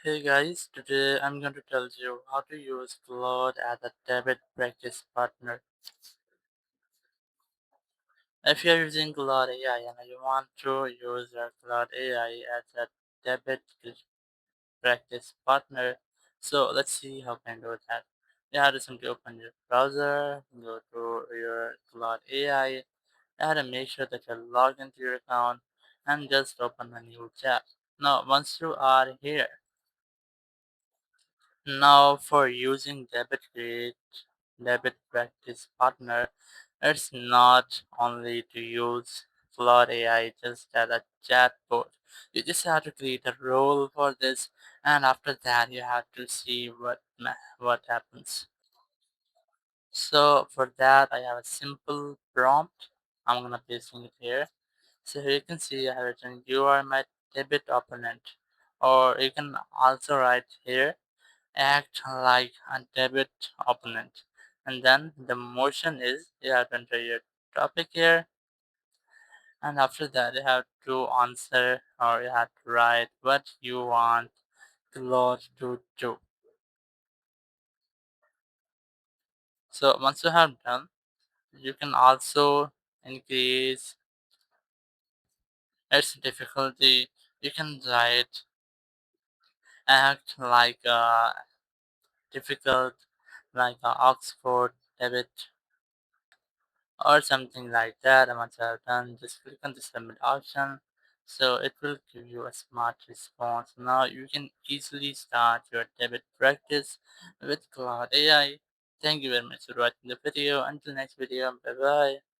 Hey guys, today I'm going to tell you how to use Claude as a debit practice partner. If you're using Claude AI and you want to use your Claude AI as a debit practice partner, so let's see how can do that. You have to simply open your browser, go to your Claude AI, you have to make sure that you're logged into your account and just open a new tab. Now once you are here, now for using debit practice partner, it's not only to use Claude AI just as a chatbot. You just have to create a role for this, and after that you have to see what happens. So for that I have a simple prompt. I'm gonna pasting it here. So here you can see I have written you are my debit opponent, or you can also write here act like a debit opponent. And then the motion is you have to enter your topic here, and after that you have to answer or you have to write what you want Claude to do. So once you have done, you can also increase its difficulty. You can write act like a difficult, like a Oxford debit or something like that. And once I've done, just click on the submit option. So it will give you a smart response. Now you can easily start your debit practice with Claude AI. Thank you very much for watching the video. Until next video, bye bye.